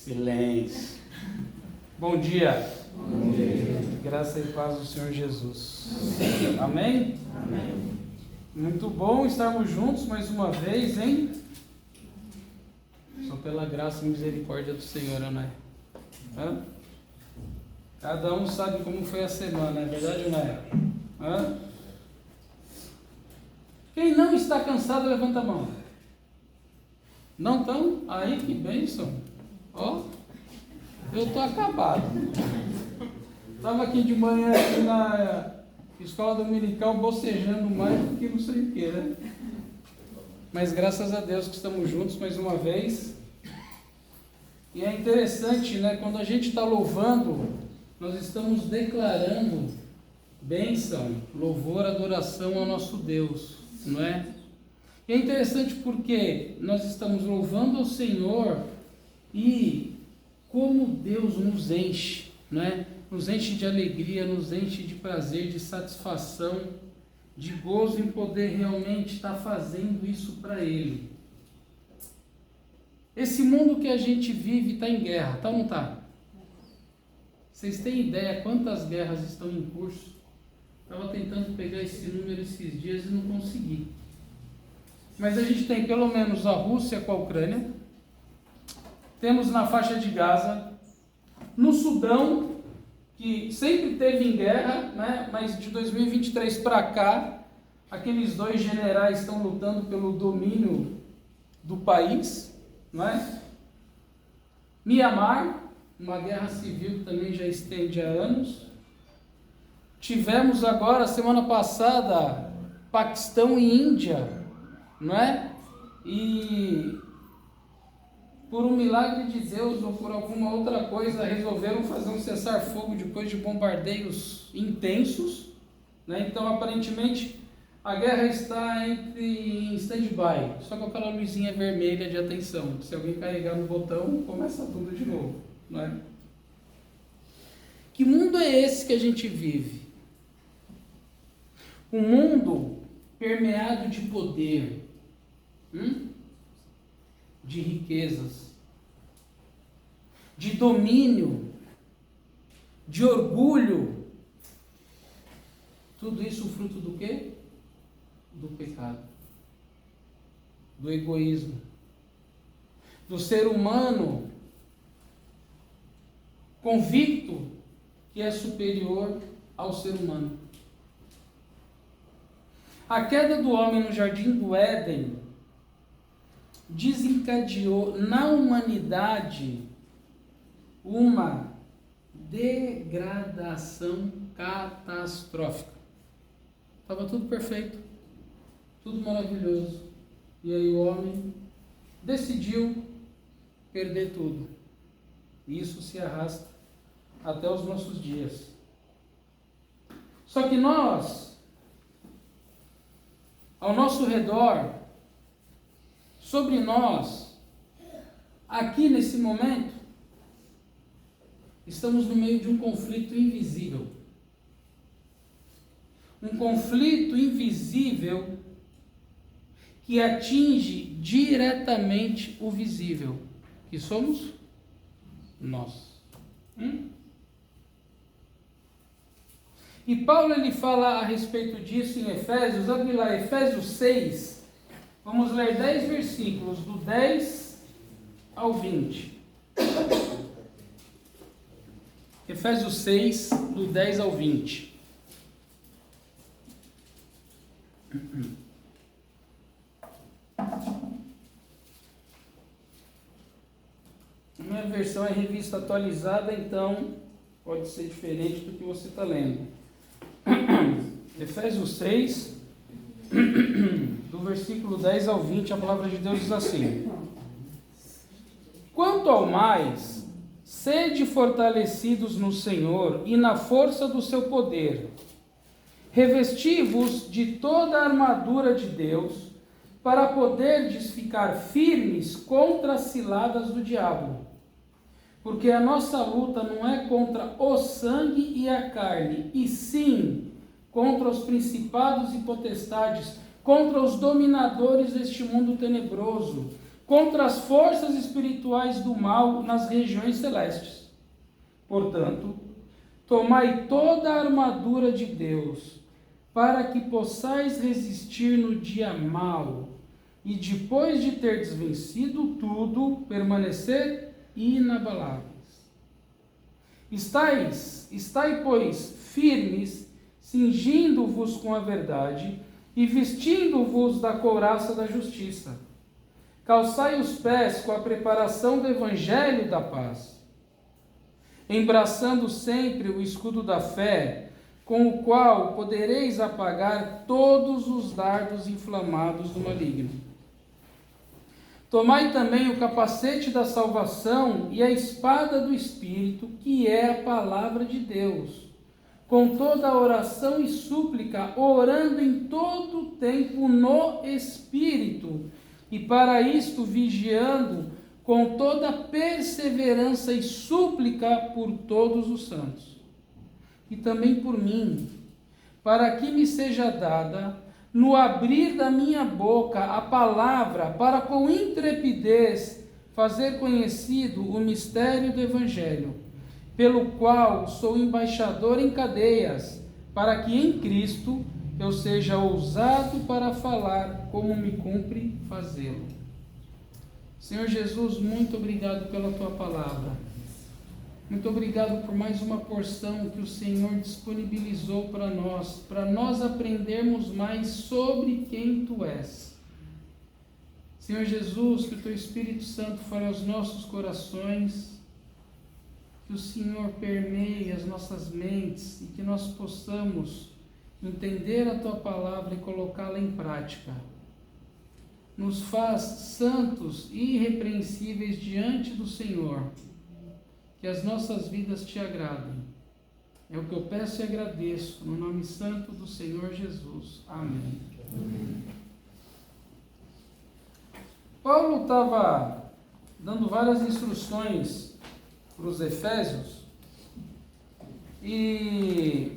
Silêncio. Bom dia. Bom dia. Graça e paz do Senhor Jesus. Amém? Amém. Muito bom estarmos juntos mais uma vez, hein? Só pela graça e misericórdia do Senhor, não é? Hã? Cada um sabe como foi a semana, é verdade ou não é? Hã? Quem não está cansado, levanta a mão. Não estão? Aí, que bênção. Ó, eu estou acabado. Estava aqui de manhã aqui na escola dominical bocejando mais do que não sei o que, né? Mas graças a Deus que estamos juntos mais uma vez. E é interessante, né? Quando a gente está louvando, nós estamos declarando bênção, louvor, adoração ao nosso Deus, não é? E é interessante porque nós estamos louvando ao Senhor e como Deus nos enche, não é? Nos enche de alegria, nos enche de prazer, de satisfação, de gozo em poder realmente estar fazendo isso para Ele. Esse mundo que a gente vive está em guerra, tá ou não está? Vocês têm ideia quantas guerras estão em curso? Estava tentando pegar esse número esses dias e não consegui. Mas a gente tem pelo menos a Rússia com a Ucrânia, temos na faixa de Gaza, no Sudão, que sempre teve em guerra, né? Mas de 2023 para cá, aqueles dois generais estão lutando pelo domínio do país, não é? Mianmar, uma guerra civil que também já estende há anos. Tivemos agora, semana passada, Paquistão e Índia, não é? E por um milagre de Deus ou por alguma outra coisa, resolveram fazer um cessar-fogo depois de bombardeios intensos, né? Então, aparentemente, a guerra está em stand-by, só com aquela luzinha vermelha de atenção. Se alguém carregar no botão, começa tudo de novo, não é? Que mundo é esse que a gente vive? Um mundo permeado de poder, de riquezas, de domínio, de orgulho. Tudo isso fruto do quê? Do pecado, do egoísmo, do ser humano convicto que é superior ao ser humano. A queda do homem no jardim do Éden desencadeou na humanidade uma degradação catastrófica. Estava tudo perfeito, tudo maravilhoso. E aí o homem decidiu perder tudo. E isso se arrasta até os nossos dias. Só que nós, ao nosso redor, sobre nós, aqui nesse momento, estamos no meio de um conflito invisível. Um conflito invisível que atinge diretamente o visível, que somos nós. E Paulo ele fala a respeito disso em Efésios. Abre lá, Efésios 6, vamos ler 10 versículos, do 10 ao 20. Efésios 6, do 10 ao 20. Minha versão é revista atualizada, então pode ser diferente do que você está lendo. Efésios 6, do versículo 10 ao 20, a palavra de Deus diz assim: Quanto ao mais, sede fortalecidos no Senhor e na força do seu poder, revesti-vos de toda a armadura de Deus, para poderdes ficar firmes contra as ciladas do diabo. Porque a nossa luta não é contra o sangue e a carne, e sim contra os principados e potestades, contra os dominadores deste mundo tenebroso, contra as forças espirituais do mal nas regiões celestes. Portanto, tomai toda a armadura de Deus, para que possais resistir no dia mau, e depois de terdes vencido tudo, permanecer inabaláveis. Estai, pois, firmes, cingindo-vos com a verdade, e vestindo-vos da couraça da justiça. Calçai os pés com a preparação do evangelho da paz, embraçando sempre o escudo da fé, com o qual podereis apagar todos os dardos inflamados do maligno. Tomai também o capacete da salvação e a espada do Espírito, que é a palavra de Deus, com toda a oração e súplica, orando em todo o tempo no Espírito, e para isto vigiando com toda perseverança e súplica por todos os santos. E também por mim, para que me seja dada, no abrir da minha boca, a palavra, para com intrepidez fazer conhecido o mistério do Evangelho, pelo qual sou embaixador em cadeias, para que em Cristo eu seja ousado para falar como me cumpre fazê-lo. Senhor Jesus, muito obrigado pela tua palavra. Muito obrigado por mais uma porção que o Senhor disponibilizou para nós aprendermos mais sobre quem tu és. Senhor Jesus, que o teu Espírito Santo fale aos nossos corações, que o Senhor permeie as nossas mentes e que nós possamos entender a tua palavra e colocá-la em prática. Nos faz santos e irrepreensíveis diante do Senhor. Que as nossas vidas te agradem. É o que eu peço e agradeço, no nome santo do Senhor Jesus. Amém. Amém. Paulo estava dando várias instruções para os Efésios, e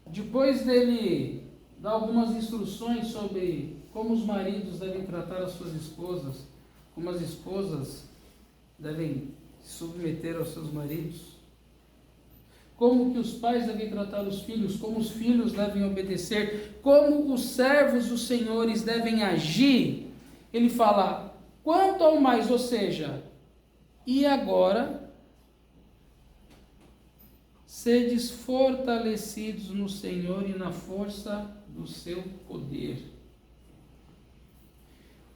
depois dele dar algumas instruções sobre como os maridos devem tratar as suas esposas, como as esposas devem se submeter aos seus maridos, como que os pais devem tratar os filhos, como os filhos devem obedecer, como os servos dos senhores devem agir, ele fala, quanto ao mais, ou seja, e agora, sedes fortalecidos no Senhor e na força do seu poder.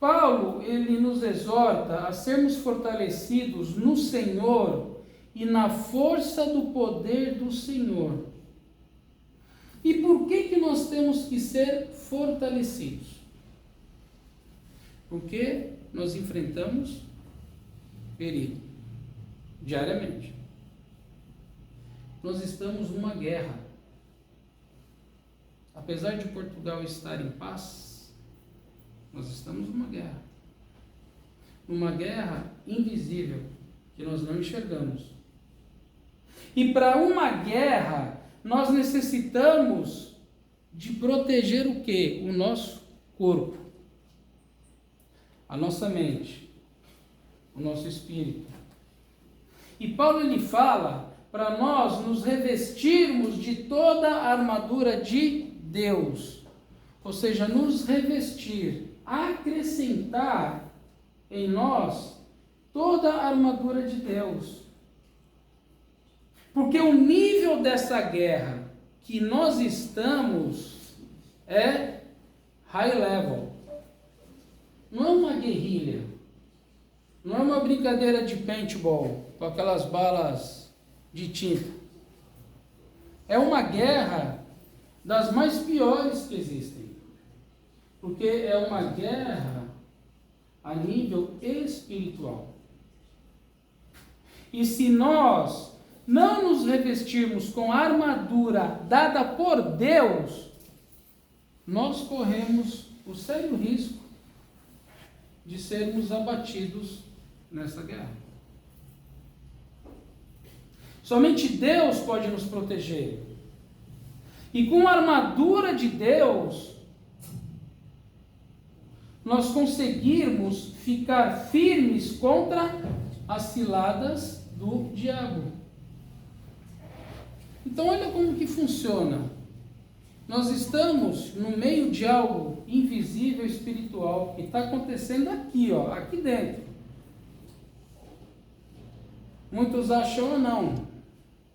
Paulo, ele nos exorta a sermos fortalecidos no Senhor e na força do poder do Senhor. E por que nós temos que ser fortalecidos? Porque nós enfrentamos perigo diariamente. Nós estamos numa guerra. Apesar de Portugal estar em paz, nós estamos numa guerra. Uma guerra invisível, que nós não enxergamos. E para uma guerra, nós necessitamos de proteger o quê? O nosso corpo, a nossa mente, o nosso espírito. E Paulo, ele fala para nós nos revestirmos de toda a armadura de Deus. Ou seja, nos revestir, acrescentar em nós toda a armadura de Deus. Porque o nível dessa guerra que nós estamos é high level. Não é uma guerrilha. Não é uma brincadeira de paintball com aquelas balas de tinta. É uma guerra das mais piores que existem. Porque é uma guerra a nível espiritual. E se nós não nos revestirmos com a armadura dada por Deus, nós corremos o sério risco de sermos abatidos nessa guerra. Somente Deus pode nos proteger. E com a armadura de Deus, nós conseguirmos ficar firmes contra as ciladas do diabo. Então olha como que funciona. Nós estamos no meio de algo invisível, espiritual, que está acontecendo aqui, ó, aqui dentro. Muitos acham, não,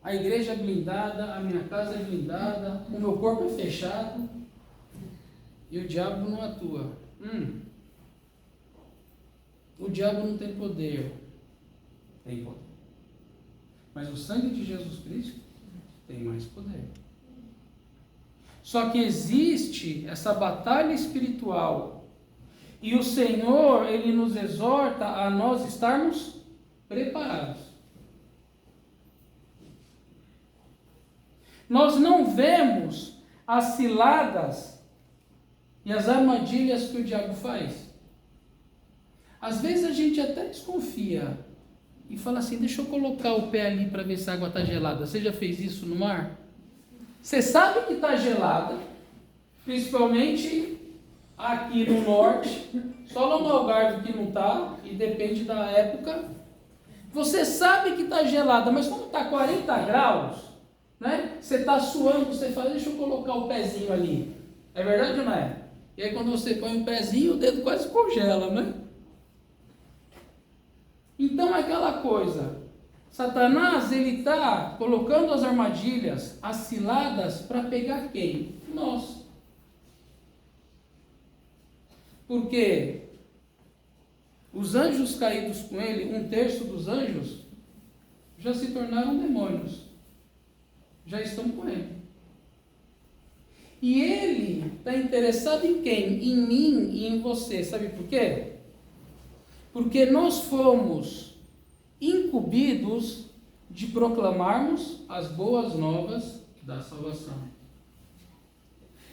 a igreja é blindada, a minha casa é blindada, o meu corpo é fechado e o diabo não atua. O diabo não tem poder. Tem poder. Mas o sangue de Jesus Cristo tem mais poder. Só que existe essa batalha espiritual. E o Senhor, Ele nos exorta a nós estarmos preparados. Nós não vemos as ciladas e as armadilhas que o diabo faz. Às vezes a gente até desconfia e fala assim, deixa eu colocar o pé ali para ver se a água está gelada. Você já fez isso no mar? Você sabe que está gelada, principalmente aqui no norte, só lá no Algarve que não está, e depende da época. Você sabe que está gelada, mas quando está 40 graus, né, você está suando, você fala, deixa eu colocar o pezinho ali. É verdade ou não é? E aí quando você põe o pezinho, o dedo quase congela, né? Então é aquela coisa, Satanás, ele está colocando as armadilhas, as ciladas, para pegar quem? Nós. Porque os anjos caídos com ele, 1/3 dos anjos, já se tornaram demônios. Já estão com ele. E ele está interessado em quem? Em mim e em você. Sabe por quê? Porque nós fomos incumbidos de proclamarmos as boas novas da salvação.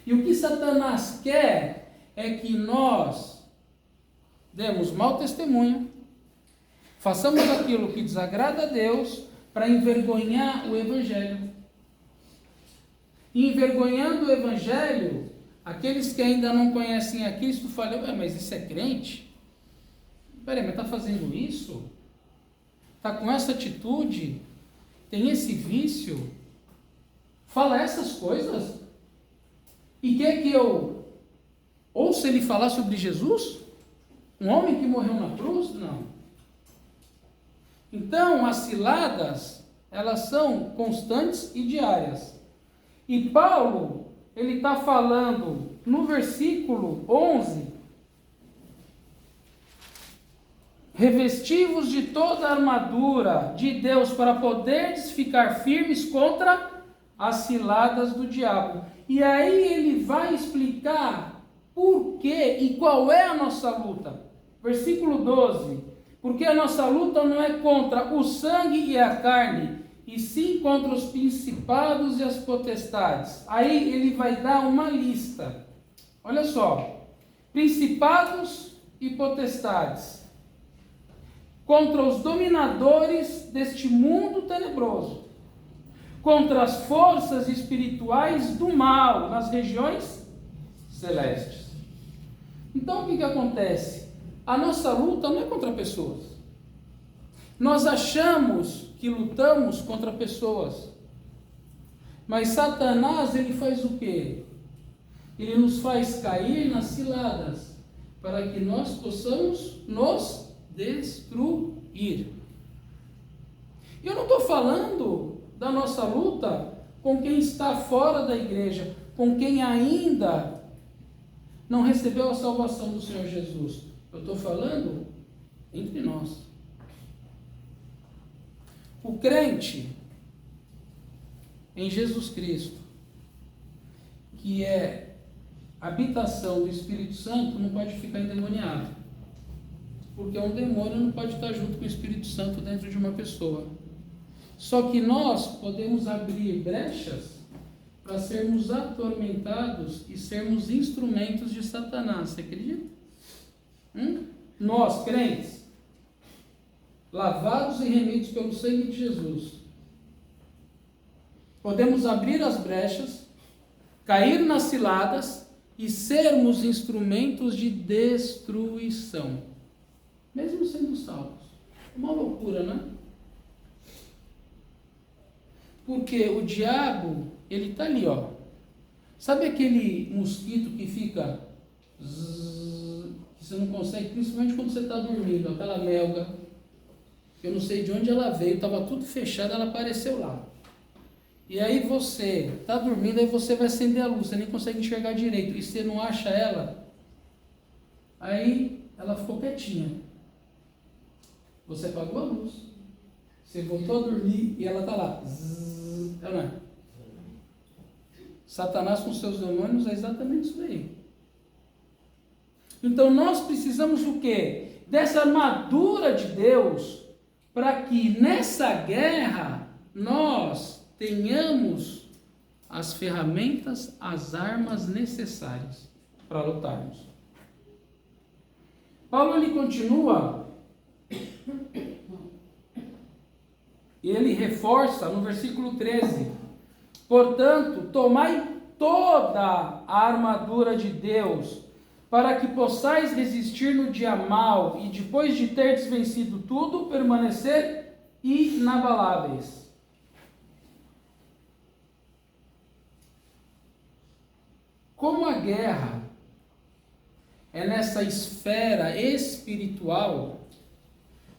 E o que Satanás quer é que nós demos mau testemunho, façamos aquilo que desagrada a Deus para envergonhar o Evangelho. E envergonhando o Evangelho, aqueles que ainda não conhecem a Cristo falam, mas isso é crente? Peraí, mas está fazendo isso? Está com essa atitude? Tem esse vício? Fala essas coisas? E quer que eu ouça ele falar sobre Jesus? Um homem que morreu na cruz? Não. Então, as ciladas, elas são constantes e diárias. E Paulo, ele está falando no versículo 11, revestivos de toda a armadura de Deus para poderes ficar firmes contra as ciladas do diabo. E aí ele vai explicar por quê e qual é a nossa luta. Versículo 12, porque a nossa luta não é contra o sangue e a carne, e sim contra os principados e as potestades. Aí ele vai dar uma lista. Olha só, principados e potestades, contra os dominadores deste mundo tenebroso, contra as forças espirituais do mal nas regiões celestes. Então o que acontece? A nossa luta não é contra pessoas. Nós achamos que lutamos contra pessoas, mas Satanás, ele faz o quê? Ele nos faz cair nas ciladas, para que nós possamos nos destruir. Eu não estou falando da nossa luta com quem está fora da igreja, com quem ainda não recebeu a salvação do Senhor Jesus. Eu estou falando entre nós. O crente em Jesus Cristo, que é habitação do Espírito Santo, não pode ficar endemoniado. Porque um demônio não pode estar junto com o Espírito Santo dentro de uma pessoa. Só que nós podemos abrir brechas para sermos atormentados e sermos instrumentos de Satanás. Você acredita? Nós, crentes, lavados e remidos pelo sangue de Jesus, podemos abrir as brechas, cair nas ciladas e sermos instrumentos de destruição, mesmo sendo salvos. Uma loucura, né? Porque o diabo, ele está ali, ó. Sabe aquele mosquito que fica que você não consegue, principalmente quando você está dormindo, aquela melga, eu não sei de onde ela veio, estava tudo fechado, ela apareceu lá. E aí você está dormindo, aí você vai acender a luz, você nem consegue enxergar direito, e você não acha ela, aí ela ficou quietinha. Você apagou a luz, você voltou a dormir e ela está lá. Ela não é? Satanás com seus demônios é exatamente isso aí. Então nós precisamos o quê? Dessa armadura de Deus, para que nessa guerra nós tenhamos as ferramentas, as armas necessárias para lutarmos. Paulo ele continua e ele reforça no versículo 13: portanto, tomai toda a armadura de Deus, para que possais resistir no dia mau e depois de terdes vencido tudo, permanecer inabaláveis. Como a guerra é nessa esfera espiritual,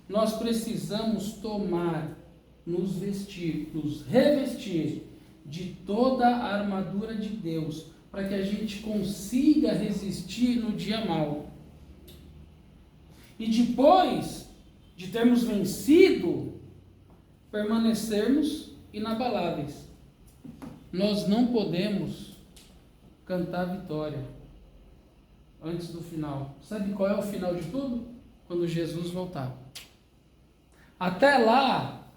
nós precisamos nos vestir, nos revestir de toda a armadura de Deus, para que a gente consiga resistir no dia mau. E depois de termos vencido, permanecermos inabaláveis. Nós não podemos cantar vitória antes do final. Sabe qual é o final de tudo? Quando Jesus voltar. Até lá,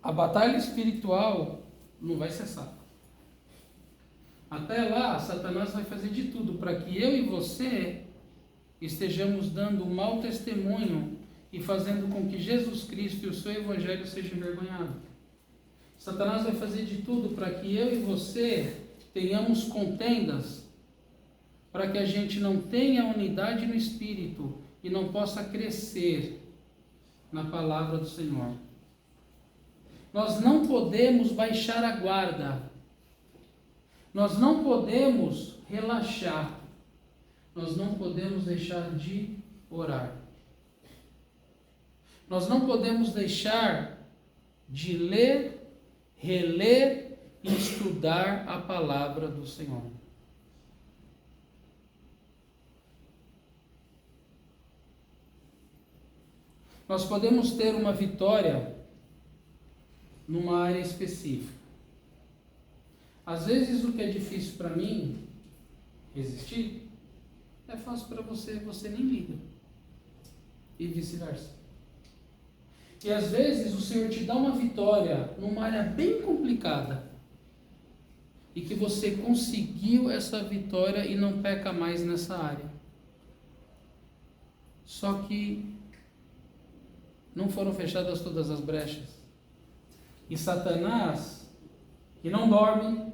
a batalha espiritual não vai cessar. Até lá, Satanás vai fazer de tudo para que eu e você estejamos dando um mau testemunho e fazendo com que Jesus Cristo e o seu Evangelho sejam envergonhados. Satanás vai fazer de tudo para que eu e você tenhamos contendas, para que a gente não tenha unidade no Espírito e não possa crescer na palavra do Senhor. Nós não podemos baixar a guarda. Nós não podemos relaxar. Nós não podemos deixar de orar. Nós não podemos deixar de ler, reler e estudar a palavra do Senhor. Nós podemos ter uma vitória numa área específica. Às vezes o que é difícil para mim resistir, é fácil para você, você nem liga. E vice-versa. E às vezes o Senhor te dá uma vitória numa área bem complicada, e que você conseguiu essa vitória e não peca mais nessa área. Só que não foram fechadas todas as brechas. E Satanás, que não dorme,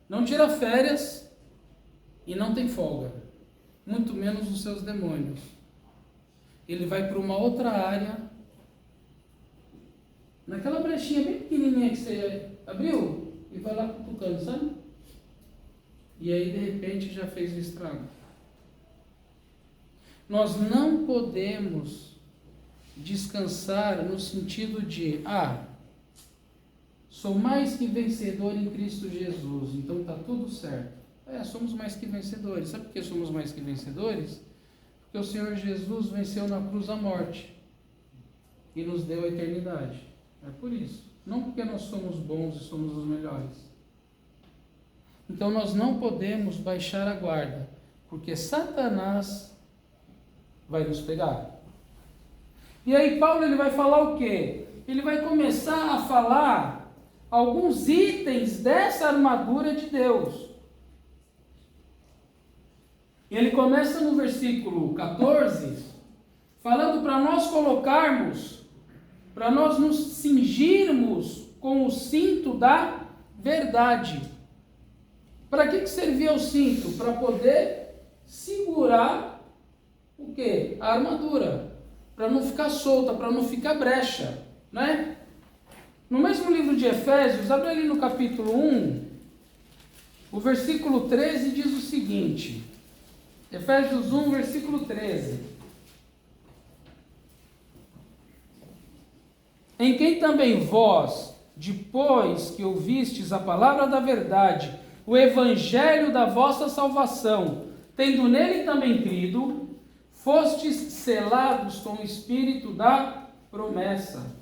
não tira férias e não tem folga, muito menos os seus demônios. Ele vai para uma outra área, naquela brechinha bem pequenininha que você abriu, e vai lá cutucando, sabe? E aí de repente já fez o estrago. Nós não podemos descansar no sentido de, sou mais que vencedor em Cristo Jesus, então está tudo certo. Somos mais que vencedores. Sabe por que somos mais que vencedores? Porque o Senhor Jesus venceu na cruz a morte e nos deu a eternidade. É por isso. Não porque nós somos bons e somos os melhores. Então nós não podemos baixar a guarda, porque Satanás vai nos pegar. E aí Paulo ele vai falar o quê? Ele vai começar a falar alguns itens dessa armadura de Deus. Ele começa no versículo 14, falando para nós colocarmos, para nós nos cingirmos com o cinto da verdade. Para que servia o cinto? Para poder segurar o quê? A armadura. Para não ficar solta, para não ficar brecha, né? No mesmo livro de Efésios, abre ali no capítulo 1, o versículo 13 diz o seguinte, Efésios 1, versículo 13. Em quem também vós, depois que ouvistes a palavra da verdade, o evangelho da vossa salvação, tendo nele também crido, fostes selados com o Espírito da promessa.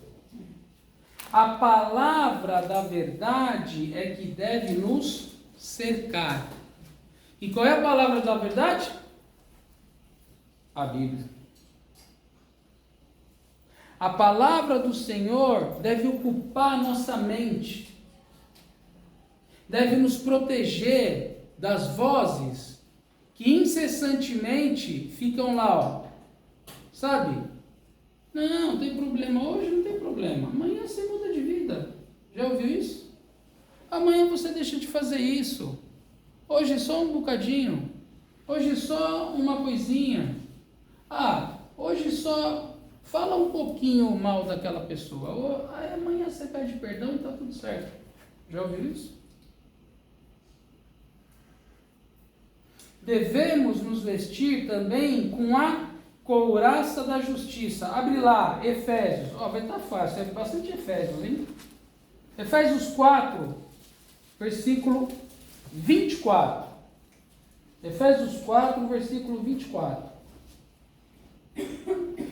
A palavra da verdade é que deve nos cercar. E qual é a palavra da verdade? A Bíblia. A palavra do Senhor deve ocupar nossa mente. Deve nos proteger das vozes que incessantemente ficam lá, ó. Sabe? Não tem problema, hoje não tem problema. Amanhã você muda de vida. Já ouviu isso? Amanhã você deixa de fazer isso. Hoje só um bocadinho. Hoje só uma coisinha. Hoje só fala um pouquinho mal daquela pessoa. Aí amanhã você pede perdão e está tudo certo. Já ouviu isso? Devemos nos vestir também com a couraça da justiça. Abre lá, Efésios. Vai estar fácil, é bastante Efésios, hein? Efésios 4, versículo 24. Efésios 4, versículo 24.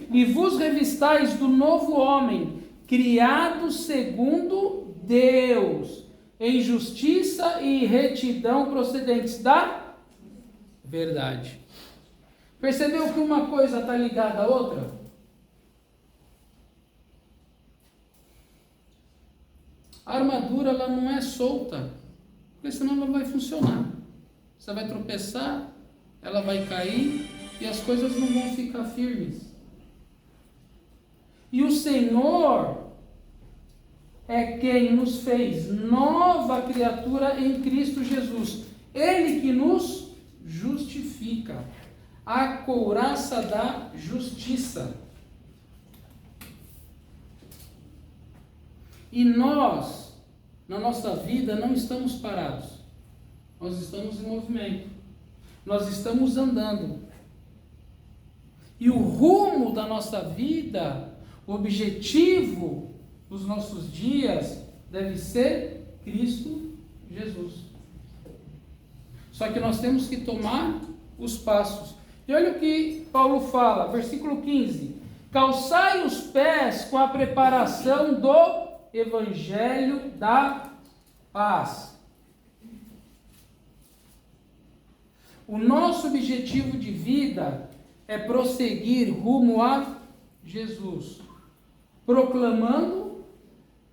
E vos revistais do novo homem, criado segundo Deus, em justiça e retidão procedentes da verdade. Percebeu que uma coisa está ligada à outra? A armadura ela não é solta, porque senão ela vai funcionar. Você vai tropeçar, ela vai cair e as coisas não vão ficar firmes. E o Senhor é quem nos fez nova criatura em Cristo Jesus. Ele que nos justifica. A couraça da justiça. E nós, na nossa vida, não estamos parados. Nós estamos em movimento. Nós estamos andando. E o rumo da nossa vida, o objetivo dos nossos dias, deve ser Cristo Jesus. Só que nós temos que tomar os passos. E olha o que Paulo fala, versículo 15. Calçai os pés com a preparação do Evangelho da paz. O nosso objetivo de vida é prosseguir rumo a Jesus, proclamando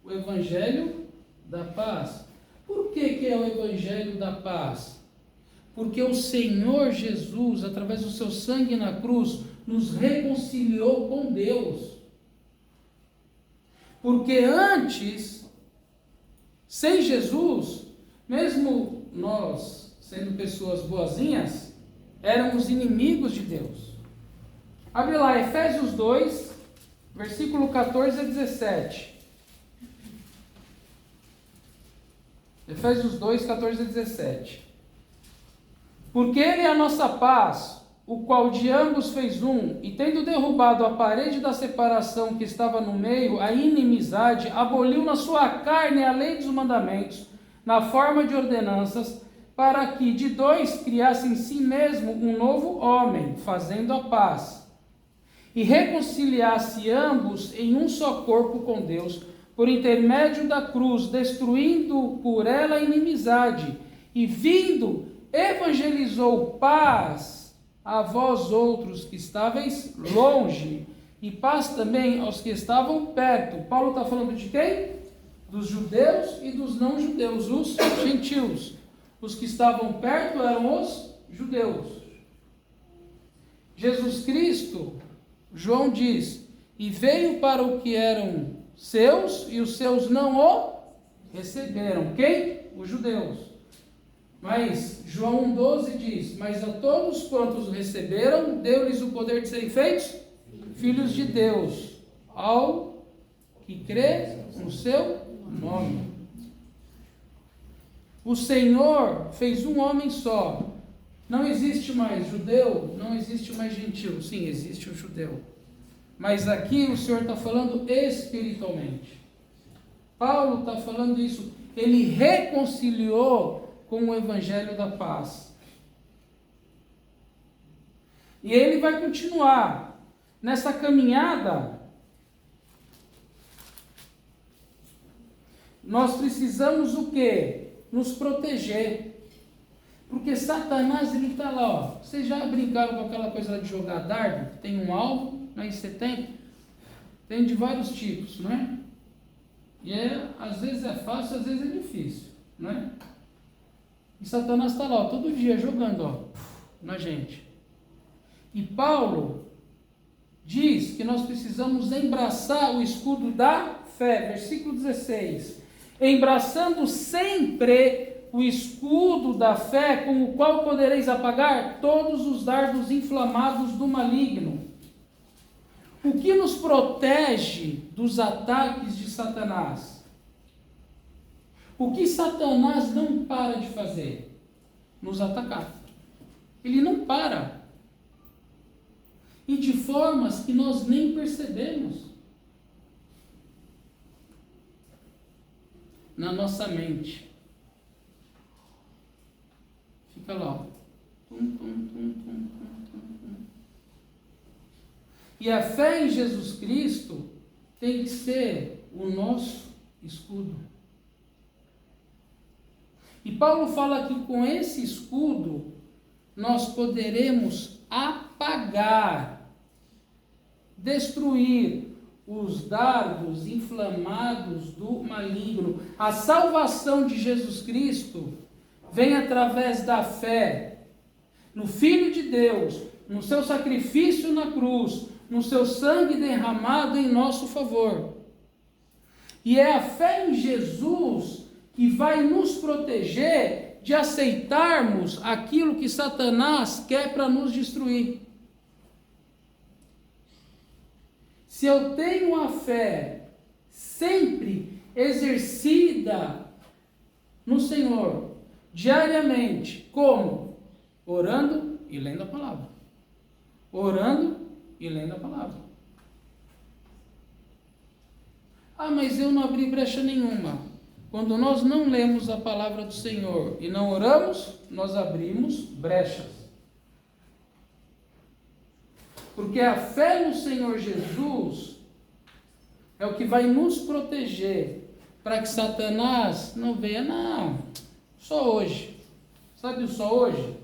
o Evangelho da paz. Por que é o Evangelho da paz? Porque o Senhor Jesus, através do seu sangue na cruz, nos reconciliou com Deus. Porque antes, sem Jesus, mesmo nós, sendo pessoas boazinhas, éramos inimigos de Deus. Abre lá, Efésios 2, versículo 14 a 17. Efésios 2, 14 a 17. Porque Ele é a nossa paz, o qual de ambos fez um, e tendo derrubado a parede da separação que estava no meio, a inimizade, aboliu na sua carne a lei dos mandamentos, na forma de ordenanças, para que de dois criasse em si mesmo um novo homem, fazendo a paz, e reconciliasse ambos em um só corpo com Deus, por intermédio da cruz, destruindo por ela a inimizade, e vindo, evangelizou paz a vós outros que estáveis longe, e paz também aos que estavam perto. Paulo está falando de quem? Dos judeus e dos não judeus, os gentios. Os que estavam perto eram os judeus. Jesus Cristo, João diz, e veio para o que eram seus, e os seus não o receberam. Quem? Os judeus. Mas João 1,12 diz: mas a todos quantos o receberam, deu-lhes o poder de serem feitos filhos de Deus, ao que crê no seu nome. O Senhor fez um homem só. Não existe mais judeu, não existe mais gentil. Sim, existe o judeu. Mas aqui o Senhor está falando espiritualmente. Paulo está falando isso. Ele reconciliou com o Evangelho da Paz. E ele vai continuar nessa caminhada. Nós precisamos o quê? Nos proteger. Porque Satanás, ele está lá, ó. Vocês já brincaram com aquela coisa lá de jogar dardo? Tem um alvo, aí você tem de vários tipos, não é? E às vezes é fácil, às vezes é difícil, não é? E Satanás está lá, ó, todo dia jogando, ó, na gente. E Paulo diz que nós precisamos embraçar o escudo da fé, versículo 16. Embraçando sempre o escudo da fé, com o qual podereis apagar todos os dardos inflamados do maligno. O que nos protege dos ataques de Satanás? O que Satanás não para de fazer? Nos atacar. Ele não para. E de formas que nós nem percebemos. Na nossa mente. Fica lá. E a fé em Jesus Cristo tem que ser o nosso escudo. E Paulo fala que com esse escudo nós poderemos apagar, destruir os dardos inflamados do maligno. A salvação de Jesus Cristo vem através da fé no Filho de Deus, no seu sacrifício na cruz, no seu sangue derramado em nosso favor. E é a fé em Jesus que vai nos proteger de aceitarmos aquilo que Satanás quer para nos destruir. Se eu tenho a fé sempre exercida no Senhor, diariamente, como? Orando e lendo a palavra. Orando e lendo a palavra. Ah, mas eu não abri brecha nenhuma. Quando nós não lemos a palavra do Senhor e não oramos, nós abrimos brechas. Porque a fé no Senhor Jesus é o que vai nos proteger para que Satanás não venha, não, só hoje. Sabe o só hoje?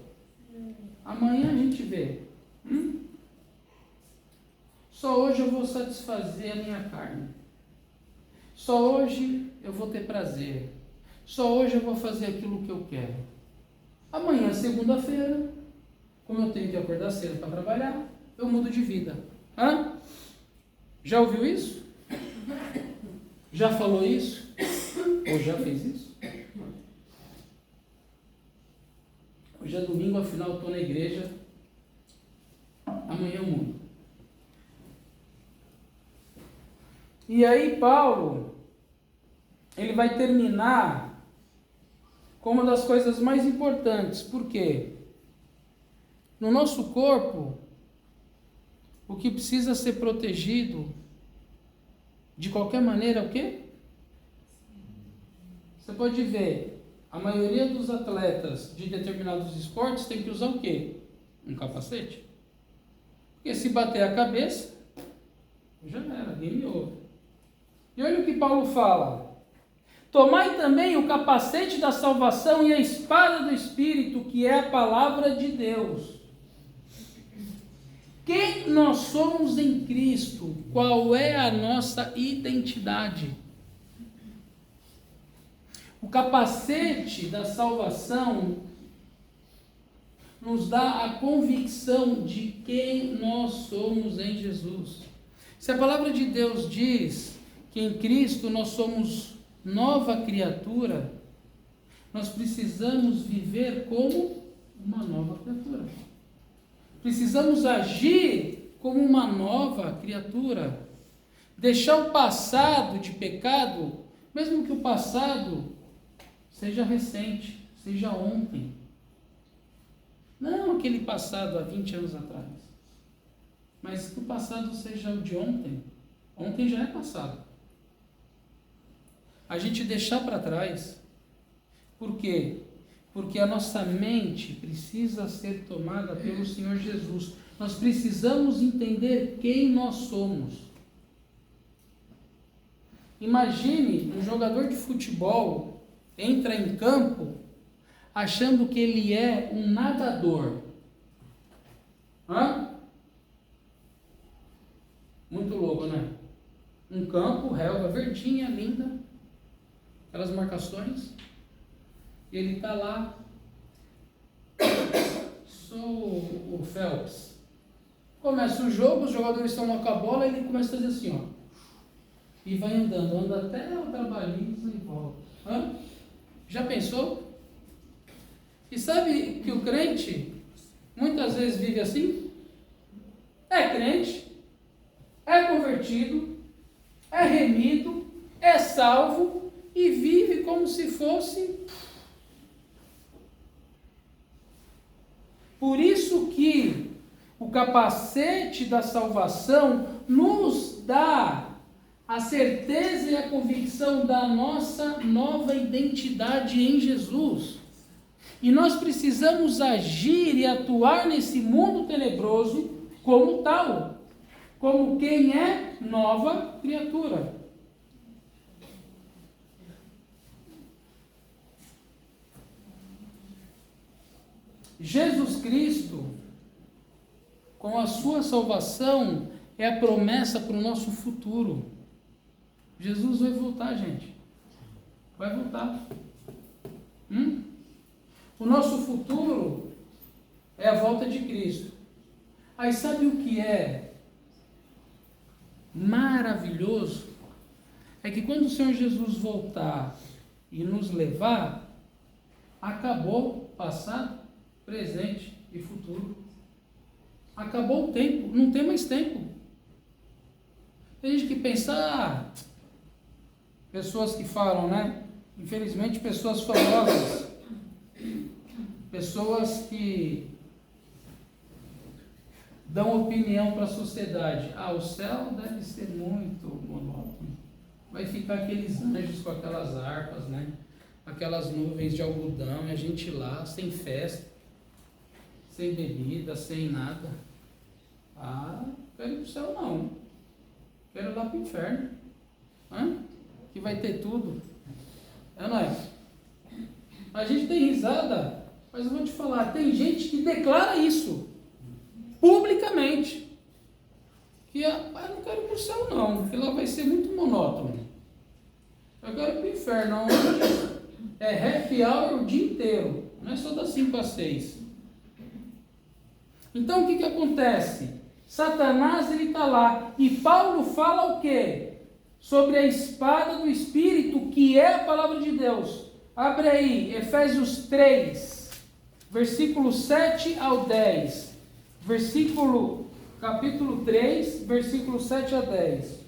Amanhã a gente vê. Só hoje eu vou satisfazer a minha carne. Só hoje eu vou ter prazer. Só hoje eu vou fazer aquilo que eu quero. Amanhã, segunda-feira, como eu tenho que acordar cedo para trabalhar, eu mudo de vida. Já ouviu isso? Já falou isso? Ou já fez isso? Hoje é domingo, afinal eu estou na igreja. Amanhã eu mudo. E aí Paulo, ele vai terminar com uma das coisas mais importantes. Por quê? No nosso corpo, o que precisa ser protegido de qualquer maneira é o quê? Você pode ver, a maioria dos atletas de determinados esportes tem que usar o quê? Um capacete. Porque se bater a cabeça, já era, game over. E olha o que Paulo fala. Tomai também o capacete da salvação e a espada do Espírito, que é a palavra de Deus. Quem nós somos em Cristo? Qual é a nossa identidade? O capacete da salvação nos dá a convicção de quem nós somos em Jesus. Se a palavra de Deus diz que em Cristo nós somos nova criatura, nós precisamos viver como uma nova criatura. Precisamos agir como uma nova criatura. Deixar o passado de pecado, mesmo que o passado seja recente, seja ontem. Não aquele passado há 20 anos atrás, mas que o passado seja o de ontem. Ontem já é passado. A gente deixar para trás. Por quê? Porque a nossa mente precisa ser tomada pelo Senhor Jesus. Nós precisamos entender quem nós somos. Imagine um jogador de futebol entra em campo achando que ele é um nadador. Hã? Muito louco, né? Um campo, relva verdinha, linda, aquelas marcações, e ele está lá, sou o Phelps. Começa o jogo, os jogadores estão lá com a bola, e ele começa a fazer assim, ó, e vai andando, anda até o trabalhismo e volta. Hã? Já pensou? E sabe que o crente muitas vezes vive assim? É crente, é convertido, é remido, é salvo e vive como se fosse. Por isso que o capacete da salvação nos dá a certeza e a convicção da nossa nova identidade em Jesus. E nós precisamos agir e atuar nesse mundo tenebroso como tal, como quem é nova criatura. Jesus Cristo, com a sua salvação, é a promessa para o nosso futuro. Jesus vai voltar, gente. Vai voltar. O nosso futuro é a volta de Cristo. Aí sabe o que é maravilhoso? É que quando o Senhor Jesus voltar e nos levar, acabou passado, presente e futuro. Acabou o tempo, não tem mais tempo. Tem gente que pensa, pessoas que falam, né? Infelizmente, pessoas famosas, pessoas que dão opinião para a sociedade. O céu deve ser muito monótono. Vai ficar aqueles anjos com aquelas harpas, né? Aquelas nuvens de algodão, e a gente lá, sem festa, sem bebida, sem nada. Quero ir para o céu não. Quero ir lá para o inferno. Que vai ter tudo. Não é? A gente tem risada, mas eu vou te falar, tem gente que declara isso publicamente. Que eu não quero ir para o céu não, porque lá vai ser muito monótono. Eu quero ir para o inferno, onde é happy hour o dia inteiro, não é só das 5 às 6. Então o que acontece? Satanás ele está lá, e Paulo fala o quê? Sobre a espada do Espírito, que é a palavra de Deus. Abre aí, Efésios 3, versículo 7 ao 10. Capítulo 3, versículo 7 a 10.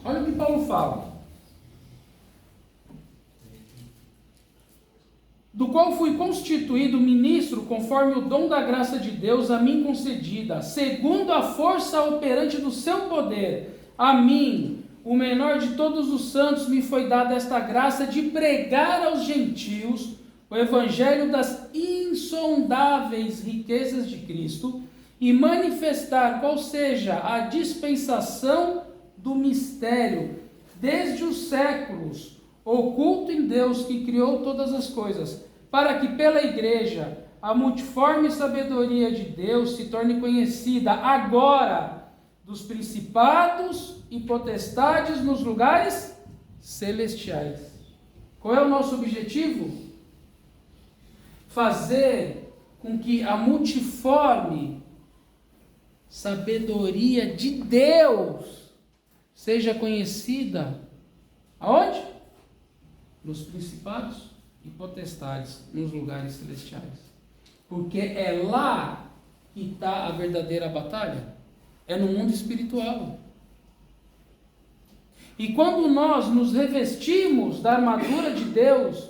Olha o que Paulo fala. Do qual fui constituído ministro conforme o dom da graça de Deus a mim concedida, segundo a força operante do seu poder. A mim, o menor de todos os santos, me foi dada esta graça de pregar aos gentios o evangelho das insondáveis riquezas de Cristo e manifestar qual seja a dispensação do mistério desde os séculos, oculto em Deus que criou todas as coisas, para que pela igreja a multiforme sabedoria de Deus se torne conhecida agora dos principados e potestades nos lugares celestiais. Qual é o nosso objetivo? Fazer com que a multiforme sabedoria de Deus seja conhecida Aonde? Nos principados e potestades, nos lugares celestiais. Porque é lá que está a verdadeira batalha. É no mundo espiritual. E quando nós nos revestimos da armadura de Deus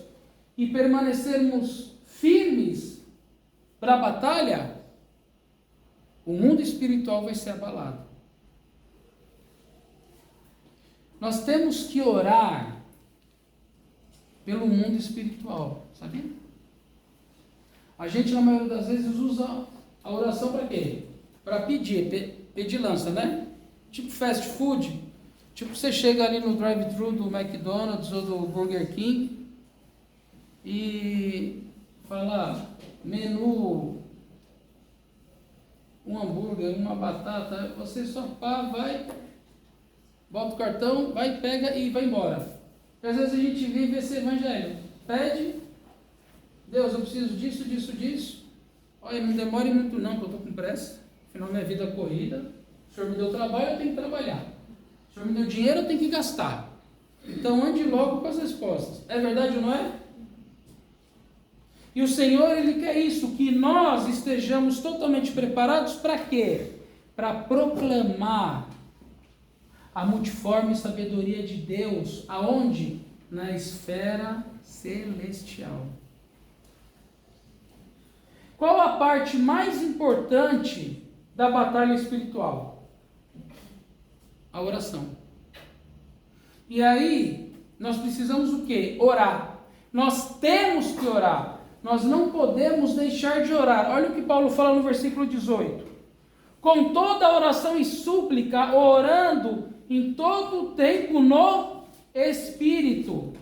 e permanecermos firmes para a batalha, o mundo espiritual vai ser abalado. Nós temos que orar pelo mundo espiritual, sabia? A gente, na maioria das vezes, usa a oração para quê? Para pedir, pedilança, né? Tipo fast food. Tipo, você chega ali no drive-thru do McDonald's ou do Burger King e fala, menu, um hambúrguer, uma batata, você só vai, bota o cartão, vai, pega e vai embora. Porque às vezes a gente vive esse evangelho. Pede, Deus, eu preciso disso. Olha, não demore muito não, que eu estou com pressa. Afinal, minha vida é corrida. O Senhor me deu trabalho, eu tenho que trabalhar. O Senhor me deu dinheiro, eu tenho que gastar. Então, ande logo com as respostas. É verdade ou não é? E o Senhor, Ele quer isso, que nós estejamos totalmente preparados para quê? Para proclamar a multiforme sabedoria de Deus. Aonde? Na esfera celestial. Qual a parte mais importante da batalha espiritual? A oração. E aí, nós precisamos o quê? Orar. Nós temos que orar. Nós não podemos deixar de orar. Olha o que Paulo fala no versículo 18. Com toda oração e súplica, orando em todo o tempo no Espírito.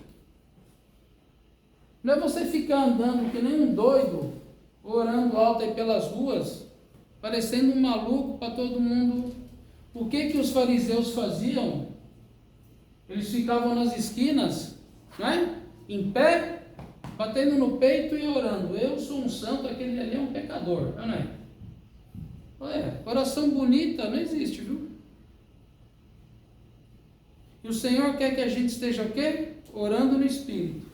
Não é você ficar andando que nem um doido, orando alto aí pelas ruas, parecendo um maluco para todo mundo. O que os fariseus faziam? Eles ficavam nas esquinas, não é? Em pé, batendo no peito e orando. Eu sou um santo, aquele ali é um pecador, não é? Olha, oração bonita não existe, viu? E o Senhor quer que a gente esteja o quê? Orando no Espírito.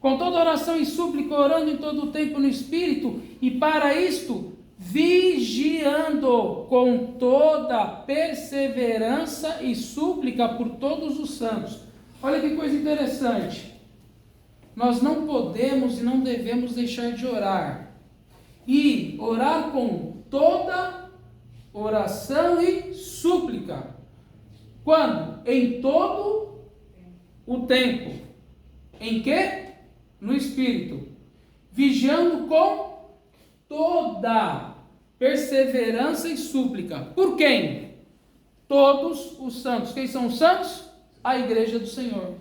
Com toda oração e súplica, orando em todo o tempo no Espírito, e para isto, vigiando com toda perseverança e súplica por todos os santos. Olha que coisa interessante. Nós não podemos e não devemos deixar de orar. E orar com toda oração e súplica. Quando? Em todo o tempo. Em quê? No Espírito. Vigiando com toda perseverança e súplica. Por quem? Todos os santos. Quem são os santos? A igreja do Senhor.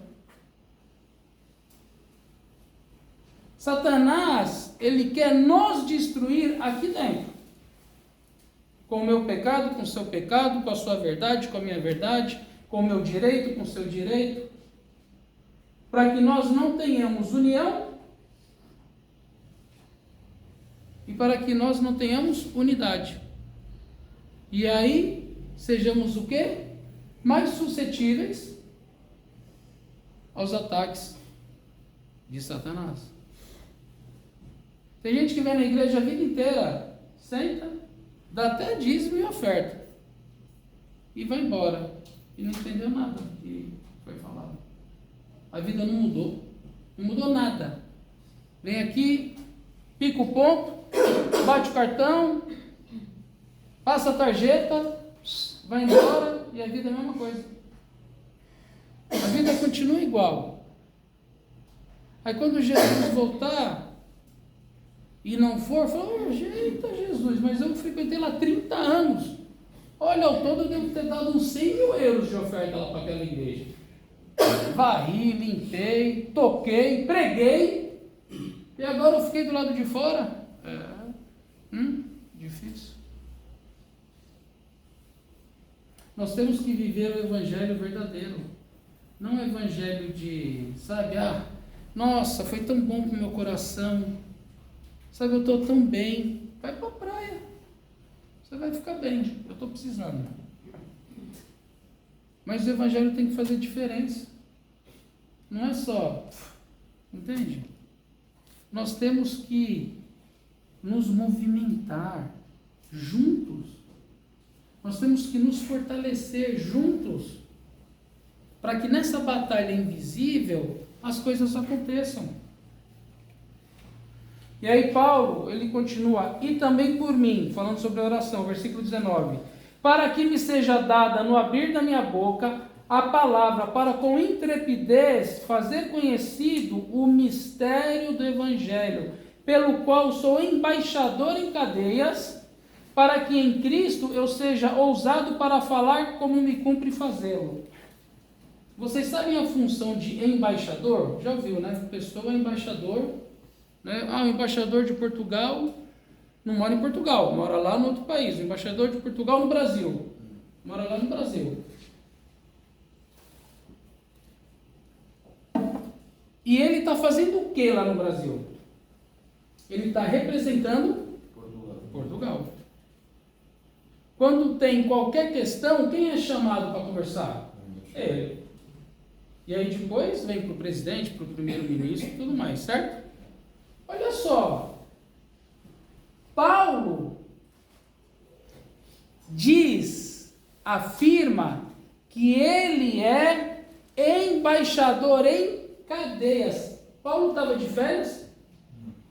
Satanás, ele quer nos destruir aqui dentro. Com o meu pecado, com o seu pecado, com a sua verdade, com a minha verdade, com o meu direito, com o seu direito. Para que nós não tenhamos união e para que nós não tenhamos unidade. E aí, sejamos o quê? Mais suscetíveis aos ataques de Satanás. Tem gente que vem na igreja a vida inteira, senta, dá até dízimo e oferta, e vai embora, e não entendeu nada do que foi falado. A vida não mudou nada. Vem aqui, pica o ponto, bate o cartão, passa a tarjeta, vai embora, e a vida é a mesma coisa. A vida continua igual. Aí quando Jesus voltar e não for, fala, eita Jesus, mas eu frequentei lá 30 anos. Olha, ao todo eu devo ter dado uns 100 mil euros de oferta lá para aquela igreja. Varri, limpei, toquei, preguei, e agora eu fiquei do lado de fora? Difícil. Nós temos que viver o evangelho verdadeiro, não o evangelho de, sabe, nossa, foi tão bom para o meu coração, sabe, eu estou tão bem, vai para a praia, você vai ficar bem, eu estou precisando. Mas o evangelho tem que fazer diferença. Não é só, entende? Nós temos que nos movimentar juntos. Nós temos que nos fortalecer juntos para que nessa batalha invisível as coisas aconteçam. E aí Paulo, ele continua, e também por mim, falando sobre a oração, versículo 19, para que me seja dada no abrir da minha boca a palavra, para com intrepidez fazer conhecido o mistério do Evangelho, pelo qual sou embaixador em cadeias, para que em Cristo eu seja ousado para falar como me cumpre fazê-lo. Vocês sabem a função de embaixador? Já ouviu, né? A pessoa é embaixador, né? O embaixador de Portugal não mora em Portugal, mora lá no outro país. O embaixador de Portugal no Brasil, mora lá no Brasil. E ele está fazendo o que lá no Brasil? Ele está representando Portugal. Quando tem qualquer questão, quem é chamado para conversar? Ele. E aí depois vem para o presidente, para o primeiro-ministro e tudo mais, certo? Olha só. Paulo afirma que ele é embaixador em cadeias. Paulo estava de férias?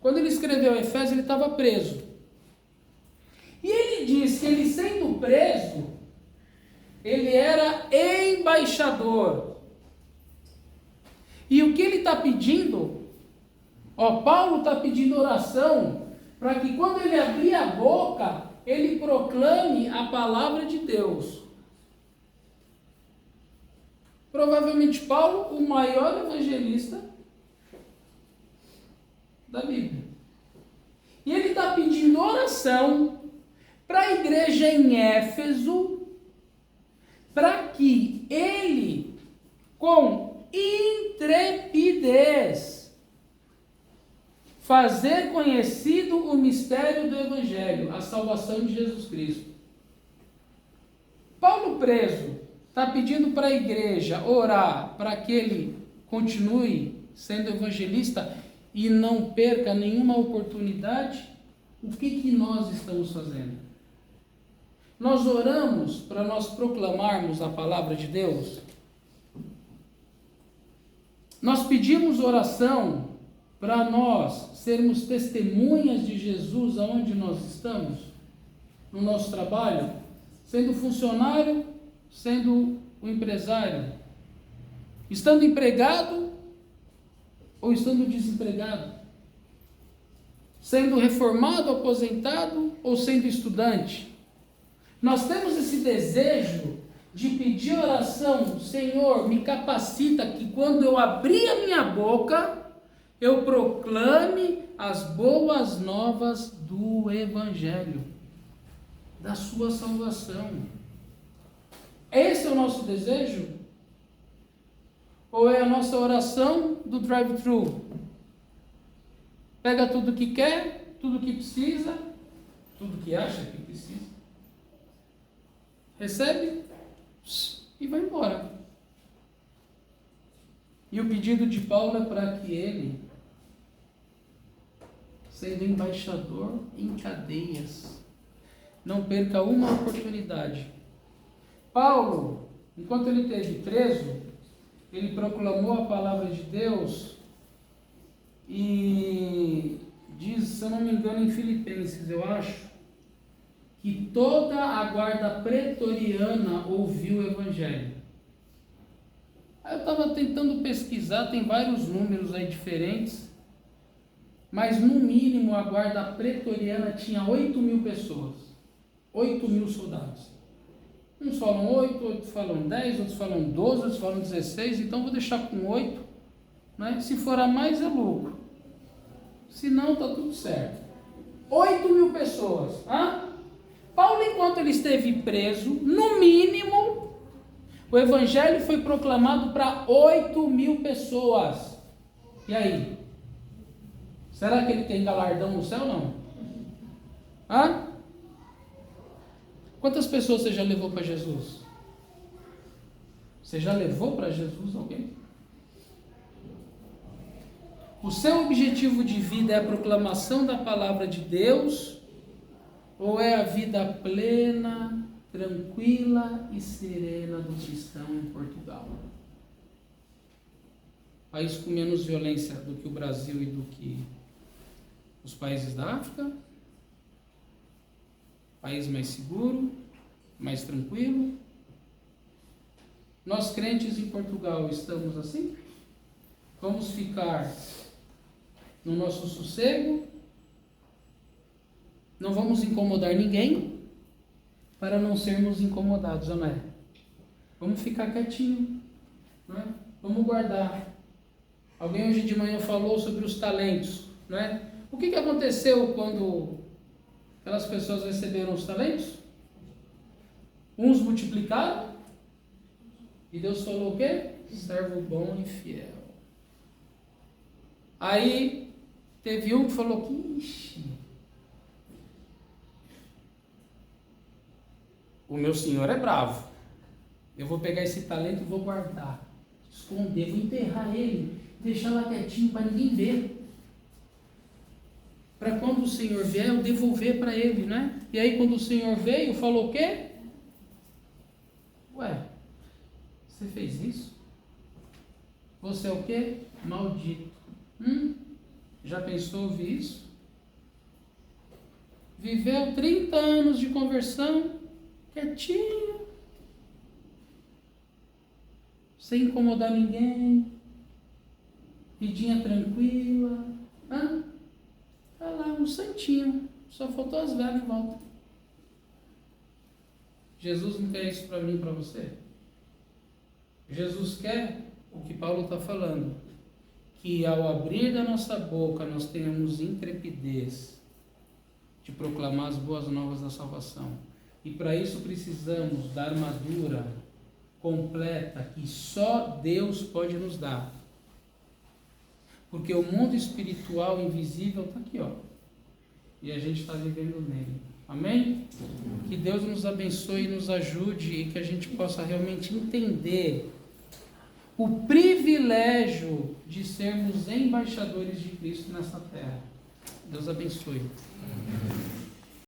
Quando ele escreveu Efésios, ele estava preso. E ele diz que ele sendo preso, ele era embaixador. E o que ele está pedindo? Paulo está pedindo oração para que quando ele abrir a boca, ele proclame a palavra de Deus. Provavelmente Paulo, o maior evangelista da Bíblia. E ele está pedindo oração para a igreja em Éfeso, para que ele, com intrepidez, fazer conhecido o mistério do Evangelho, a salvação de Jesus Cristo. Paulo preso está pedindo para a igreja orar para que ele continue sendo evangelista e não perca nenhuma oportunidade. O que nós estamos fazendo? Nós oramos para nós proclamarmos a palavra de Deus? Nós pedimos oração para nós sermos testemunhas de Jesus aonde nós estamos? No nosso trabalho? Sendo funcionário, sendo o empresário? Estando empregado ou estando desempregado? Sendo reformado, aposentado ou sendo estudante? Nós temos esse desejo de pedir oração, Senhor, me capacita que quando eu abrir a minha boca, eu proclame as boas novas do Evangelho, da sua salvação. Esse é o nosso desejo? Ou é a nossa oração do drive-thru? Pega tudo que quer, tudo que precisa, tudo que acha que precisa, recebe e vai embora. E o pedido de Paulo é para que ele, sendo embaixador em cadeias, não perca uma oportunidade. Paulo, enquanto ele esteve preso, ele proclamou a palavra de Deus e diz, se eu não me engano, em Filipenses, eu acho, que toda a guarda pretoriana ouviu o Evangelho. Aí eu estava tentando pesquisar, tem vários números aí diferentes, mas no mínimo a guarda pretoriana tinha 8.000 pessoas, 8.000 soldados. Uns falam 8, outros falam 10, outros falam 12, outros falam 16, então vou deixar com 8, né? Se for a mais é lucro, se não está tudo certo. 8.000 pessoas, Paulo, enquanto ele esteve preso, no mínimo, o Evangelho foi proclamado para 8.000 pessoas. E aí? Será que ele tem galardão no céu ou não? Quantas pessoas você já levou para Jesus? Você já levou para Jesus alguém? O seu objetivo de vida é a proclamação da palavra de Deus ou é a vida plena, tranquila e serena do cristão em Portugal? País com menos violência do que o Brasil e do que os países da África? País mais seguro, mais tranquilo? Nós crentes em Portugal estamos assim? Vamos ficar no nosso sossego? Não vamos incomodar ninguém para não sermos incomodados, não é? Vamos ficar quietinho, não é? Vamos guardar. Alguém hoje de manhã falou sobre os talentos, não é? O que aconteceu quando aquelas pessoas receberam os talentos? Uns multiplicaram e Deus falou o quê? Servo bom e fiel. Aí teve um que falou que, ixi, o meu senhor é bravo. Eu vou pegar esse talento e vou guardar, esconder, vou enterrar ele, deixar lá quietinho para ninguém ver. Para quando o Senhor vier, eu devolver para ele, né? E aí quando o Senhor veio, falou o quê? Ué, você fez isso? Você é o quê? Maldito. Já pensou ouvir isso? Viveu 30 anos de conversão, quietinho, sem incomodar ninguém, vidinha tranquila, tá lá, um santinho, só faltou as velas em volta. Jesus não quer isso para mim e para você. Jesus quer o que Paulo está falando, que ao abrir da nossa boca nós tenhamos intrepidez de proclamar as boas novas da salvação. E para isso precisamos da armadura completa que só Deus pode nos dar. Porque o mundo espiritual invisível está aqui, ó. E a gente está vivendo nele. Amém? Que Deus nos abençoe e nos ajude e que a gente possa realmente entender o privilégio de sermos embaixadores de Cristo nessa terra. Deus abençoe.